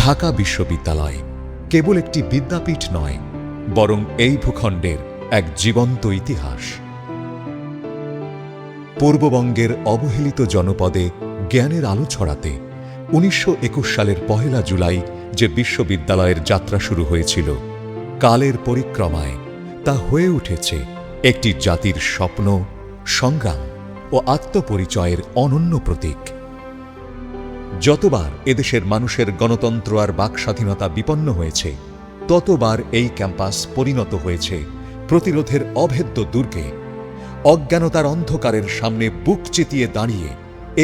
ঢাকা বিশ্ববিদ্যালয় কেবল একটি বিদ্যাপীঠ নয়, বরং এই ভূখণ্ডের এক জীবন্ত ইতিহাস। পূর্ববঙ্গের অবহেলিত জনপদে জ্ঞানের আলো ছড়াতে ১৯২১ সালের ১ জুলাই যে বিশ্ববিদ্যালয়ের যাত্রা শুরু হয়েছিল, কালের পরিক্রমায় তা হয়ে উঠেছে একটি জাতির স্বপ্ন, সংগ্রাম ও আত্মপরিচয়ের অনন্য প্রতীক। যতবার এদেশের মানুষের গণতন্ত্র আর বাকস্বাধীনতা বিপন্ন হয়েছে, ততবার এই ক্যাম্পাস পরিণত হয়েছে প্রতিরোধের অভেদ্য দুর্গে। অজ্ঞানতার অন্ধকারের সামনে বুক চিতিয়ে দাঁড়িয়ে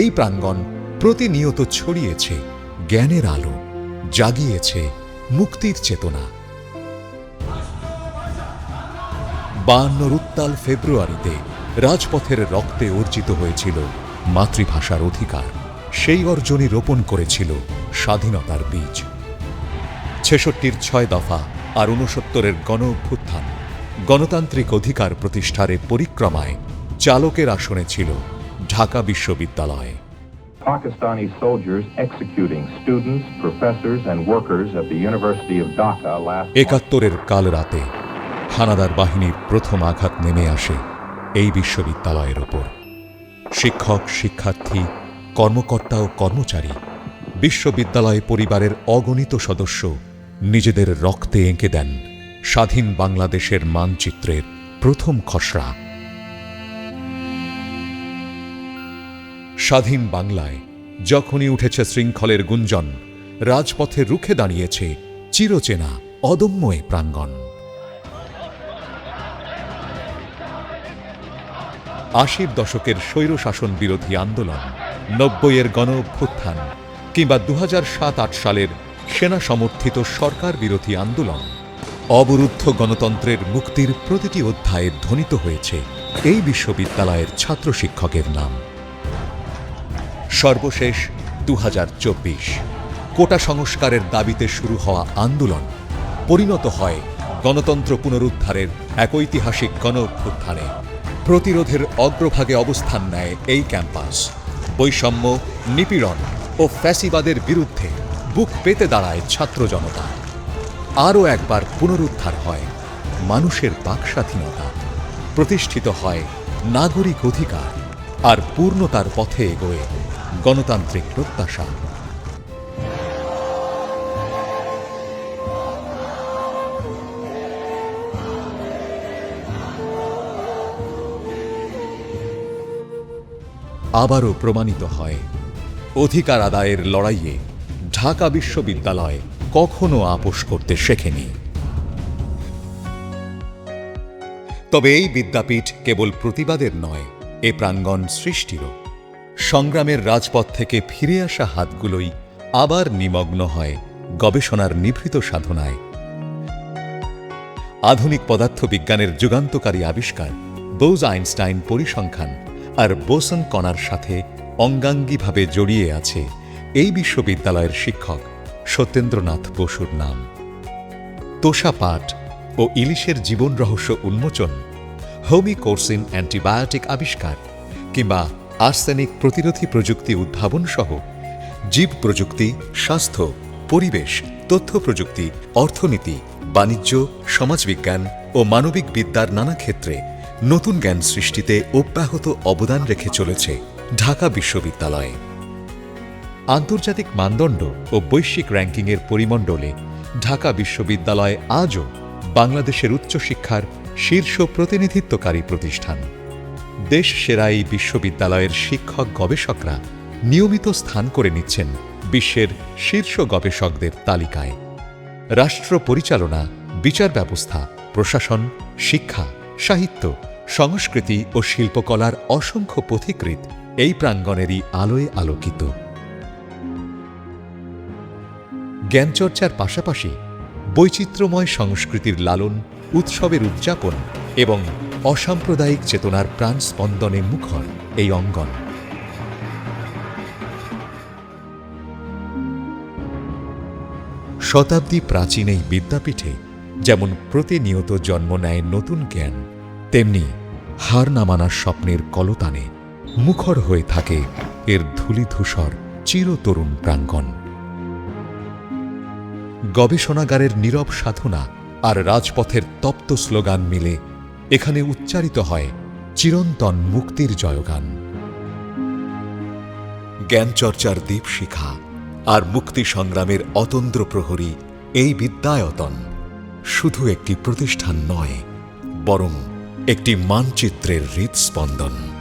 এই প্রাঙ্গণ প্রতিনিয়ত ছড়িয়েছে জ্ঞানের আলো, জাগিয়েছে মুক্তির চেতনা। ৫২ উত্তাল ফেব্রুয়ারিতে রাজপথের রক্তে অর্জিত হয়েছিল মাতৃভাষার অধিকার। সেই অর্জনই রোপণ করেছিল স্বাধীনতার বীজ। ৬৬-র ৬ দফা আর ৬৯-এর গণ অভ্যুত্থান গণতান্ত্রিক অধিকার প্রতিষ্ঠার পরিক্রমায় চালকের আসনে ছিল ঢাকা বিশ্ববিদ্যালয়। Pakistani soldiers executing students, professors and workers at the University of Dhaka last ৭১-এর কাল রাতে হানাদার বাহিনীর প্রথম আঘাত নেমে আসে এই বিশ্ববিদ্যালয়ের ওপর। শিক্ষক, শিক্ষার্থী, কর্মকর্তা ও কর্মচারী, বিশ্ববিদ্যালয় পরিবারের অগণিত সদস্য নিজেদের রক্তে এঁকে দেন স্বাধীন বাংলাদেশের মানচিত্রের প্রথম খসড়া। স্বাধীন বাংলায় যখনই উঠেছে শৃঙ্খলের গুঞ্জন, রাজপথে রুখে দাঁড়িয়েছে চিরচেনা অদম্য এ প্রাঙ্গণ। ৮০-র দশকের স্বৈরশাসন বিরোধী আন্দোলন, ৯০-এর গণ অভ্যুত্থান কিংবা ২০০৭-৮ সালের সেনা সমর্থিত সরকার বিরোধী আন্দোলন, অবরুদ্ধ গণতন্ত্রের মুক্তির প্রতিটি অধ্যায়ে ধ্বনিত হয়েছে এই বিশ্ববিদ্যালয়ের ছাত্র শিক্ষকের নাম। সর্বশেষ ২০২৪ কোটা সংস্কারের দাবিতে শুরু হওয়া আন্দোলন পরিণত হয় গণতন্ত্র পুনরুদ্ধারের এক ঐতিহাসিক গণ অভ্যুত্থানে। প্রতিরোধের অগ্রভাগে অবস্থান নেয় এই ক্যাম্পাস। বৈষম্য, নিপীড়ন ও ফ্যাসিবাদের বিরুদ্ধে বুক পেতে দাঁড়ায় ছাত্র জনতা। আরও একবার পুনরুদ্ধার হয় মানুষের বাকস্বাধীনতা, প্রতিষ্ঠিত হয় নাগরিক অধিকার, আর পূর্ণতার পথে এগোয় গণতান্ত্রিক প্রত্যাশা। আবারও প্রমাণিত হয় অধিকার আদায়ের লড়াইয়ে ঢাকা বিশ্ববিদ্যালয় কখনো আপোস করতে শেখেনি। তবে এই বিদ্যাপীঠ কেবল প্রতিবাদের নয়, এ প্রাঙ্গণ সৃষ্টিরও। সংগ্রামের রাজপথ থেকে ফিরে আসা হাতগুলোই আবার নিমগ্ন হয় গবেষণার নিভৃত সাধনায়। আধুনিক পদার্থবিজ্ঞানের যুগান্তকারী আবিষ্কার বোস-আইনস্টাইন পরিসংখ্যান আর বোসন কণার সাথে অঙ্গাঙ্গিভাবে জড়িয়ে আছে এই বিশ্ববিদ্যালয়ের শিক্ষক সত্যেন্দ্রনাথ বসুর নাম। তোষা পাট ও ইলিশের জীবন রহস্য উন্মোচন, হোমিকোরসিন অ্যান্টিবায়োটিক আবিষ্কার কিংবা আর্সেনিক প্রতিরোধী প্রযুক্তি উদ্ভাবন সহ জীব প্রযুক্তি, স্বাস্থ্য, পরিবেশ, তথ্য প্রযুক্তি, অর্থনীতি, বাণিজ্য, সমাজবিজ্ঞান ও মানবিক বিদ্যার নানা ক্ষেত্রে নতুন জ্ঞান সৃষ্টিতে অব্যাহত অবদান রেখে চলেছে ঢাকা বিশ্ববিদ্যালয়। আন্তর্জাতিক মানদণ্ড ও বৈশ্বিক র্যাঙ্কিংয়ের পরিমণ্ডলে ঢাকা বিশ্ববিদ্যালয় আজও বাংলাদেশের উচ্চশিক্ষার শীর্ষ প্রতিনিধিত্বকারী প্রতিষ্ঠান। দেশ সেরা এই বিশ্ববিদ্যালয়ের শিক্ষক গবেষকরা নিয়মিত স্থান করে নিচ্ছেন বিশ্বের শীর্ষ গবেষকদের তালিকায়। রাষ্ট্র পরিচালনা, বিচার ব্যবস্থা, প্রশাসন, শিক্ষা, সাহিত্য, সংস্কৃতি ও শিল্পকলার অসংখ্য পথিকৃৎ এই প্রাঙ্গণেরই আলোয় আলোকিত। জ্ঞানচর্চার পাশাপাশি বৈচিত্র্যময় সংস্কৃতির লালন, উৎসবের উদযাপন এবং অসাম্প্রদায়িক চেতনার প্রাণ স্পন্দনে মুখর এই অঙ্গন। শতাব্দী প্রাচীন এই বিদ্যাপীঠে যেমন প্রতিনিয়ত জন্ম নেয় নতুন জ্ঞান, তেমনি হার না মানার স্বপ্নের কলতানে মুখর হয়ে থাকে এর ধূলিধূসর চিরতরুণ প্রাঙ্গণ। গবেষণাগারের নীরব সাধনা আর রাজপথের তপ্ত স্লোগান মিলে এখানে উচ্চারিত হয় চিরন্তন মুক্তির জয়গান। জ্ঞানচর্চার দীপশিখা আর মুক্তি সংগ্রামের অতন্দ্র প্রহরী এই বিদ্যায়তন শুধু একটি প্রতিষ্ঠান নয়, বরং একটি মানচিত্রের হৃদস্পন্দন।